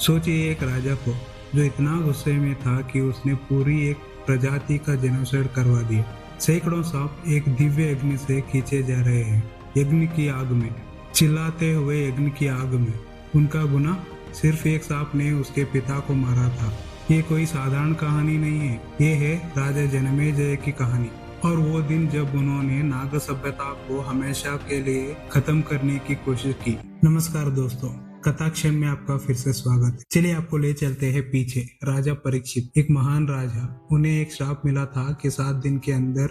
सोचिए एक राजा को जो इतना गुस्से में था कि उसने पूरी एक प्रजाति का जेनोसाइड करवा दिया। सैकड़ों सांप एक दिव्य अग्नि से खींचे जा रहे हैं, यज्ञ की आग में, चिल्लाते हुए यज्ञ की आग में। उनका गुनाह सिर्फ एक सांप ने उसके पिता को मारा था। ये कोई साधारण कहानी नहीं है, ये है राजा जनमेजय की कहानी और वो दिन जब उन्होंने नाग सभ्यता को हमेशा के लिए खत्म करने की कोशिश की। नमस्कार दोस्तों, कथाक्षण में आपका फिर से स्वागत है। चलिए आपको ले चलते हैं पीछे। राजा परीक्षित एक महान राजा, उन्हें एक श्राप मिला था कि 7 दिन के अंदर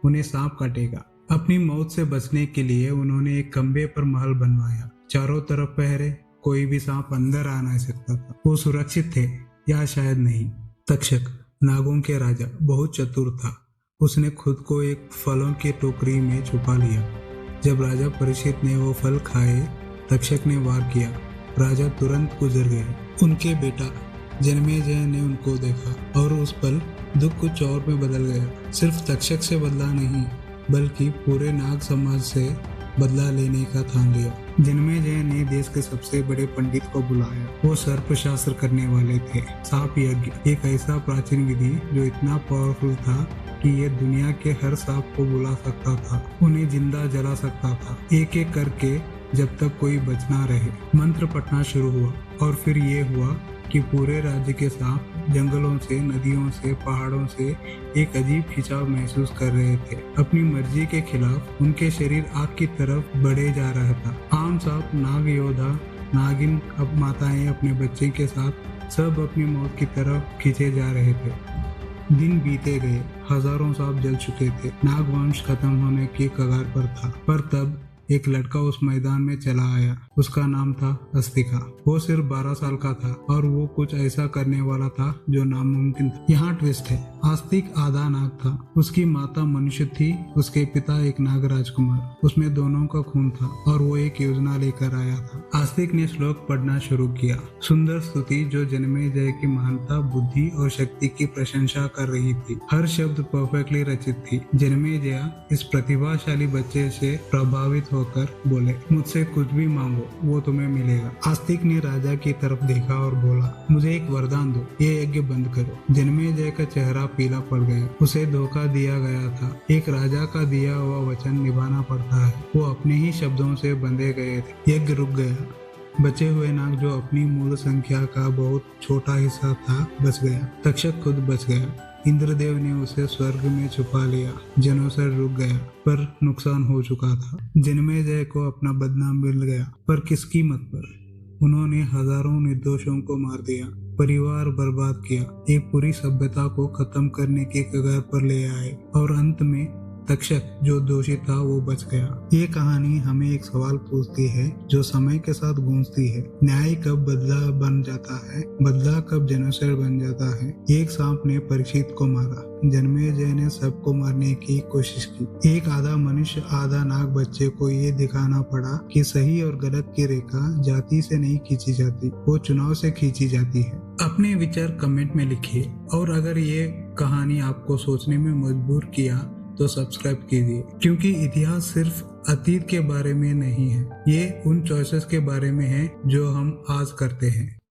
उन्हें सांप काटेगा। अपनी मौत से बचने के लिए उन्होंने एक खंबे पर महल बनवाया, चारों तरफ पहरे, कोई भी सांप अंदर आ नहीं सकता था। वो सुरक्षित थे या शायद नहीं। तक्षक नागों के राजा बहुत चतुर था। उसने खुद को एक फलों की टोकरी में छुपा लिया। जब राजा परीक्षित ने वो फल खाए, तक्षक ने वार किया। राजा तुरंत गुजर गए। उनके बेटा जनमेजय ने उनको देखा और उस पल दुख कुछ और में बदल गया। सिर्फ तक्षक से बदला नहीं, बल्कि पूरे नाग समाज से बदला लेने का ठान लिया। जनमेजय ने देश के सबसे बड़े पंडित को बुलाया। वो सर्पशास्त्र करने वाले थे। सांप यज्ञ एक ऐसा प्राचीन विधि जो इतना पावरफुल था कि ये दुनिया के हर सांप को बुला सकता था, उन्हें जिंदा जला सकता था, एक एक करके, जब तक कोई बच ना रहे। मंत्र पढ़ना शुरू हुआ और फिर ये हुआ कि पूरे राज्य के सांप जंगलों से, नदियों से, पहाड़ों से एक अजीब खिंचाव महसूस कर रहे थे। अपनी मर्जी के खिलाफ उनके शरीर आग की तरफ बढ़े जा रहा था। आम सांप, नाग योद्धा, नागिन, अब माताएं अपने बच्चे के साथ सब अपनी मौत की तरफ खींचे जा रहे थे। दिन बीते गए, हजारों सांप जल चुके थे। नागवंश खत्म होने की कगार पर था। पर तब एक लड़का उस मैदान में चला आया। उसका नाम था अस्तिका। वो सिर्फ 12 साल का था और वो कुछ ऐसा करने वाला था जो नामुमकिन था। यहाँ ट्विस्ट है, आस्तिक आधा नाग था। उसकी माता मनुष्य थी, उसके पिता एक नाग राजकुमार। उसमें दोनों का खून था और वो एक योजना लेकर आया था। आस्तिक ने श्लोक पढ़ना शुरू किया, सुंदर स्तुति जो जनमेजय की महानता, बुद्धि और शक्ति की प्रशंसा कर रही थी। हर शब्द परफेक्टली रचित थी। जनमेजय इस प्रतिभाशाली बच्चे से प्रभावित होकर बोले, मुझसे कुछ भी मांगो, वो तुम्हें मिलेगा। आस्तिक ने राजा की तरफ देखा और बोला, मुझे एक वरदान दो, ये यज्ञ बंद करो। जनमेजय का चेहरा पीला पड़ गया। उसे धोखा दिया गया था। एक राजा का दिया हुआ वचन निभाना पड़ता है। वो अपने ही शब्दों से बंधे गए थे। यज्ञ रुक गया। बचे हुए नाग, जो अपनी मूल संख्या का बहुत छोटा हिस्सा था, बच गया। तक्षक खुद बच गया। इंद्रदेव ने उसे स्वर्ग में छुपा लिया। जेनोसाइड रुक गया, पर नुकसान हो चुका था। जनमेजय को अपना बदनाम मिल गया, पर किस कीमत पर? उन्होंने हजारों निर्दोषों को मार दिया, परिवार बर्बाद किया, एक पूरी सभ्यता को खत्म करने की कगार पर ले आए और अंत में तक्षक जो दोषी था वो बच गया। ये कहानी हमें एक सवाल पूछती है जो समय के साथ गूंजती है। न्याय कब बदला बन जाता है? बदला कब जेनोसाइड बन जाता है? एक सांप ने परीक्षित को मारा, जनमेजय ने सबको मारने की कोशिश की। एक आधा मनुष्य, आधा नाग बच्चे को ये दिखाना पड़ा कि सही और गलत की रेखा जाति से नहीं खींची जाती, वो चुनाव से खींची जाती है। अपने विचार कमेंट में लिखिए और अगर ये कहानी आपको सोचने में मजबूर किया तो सब्सक्राइब कीजिए, क्योंकि इतिहास सिर्फ अतीत के बारे में नहीं है, ये उन चॉइसेस के बारे में है जो हम आज करते हैं।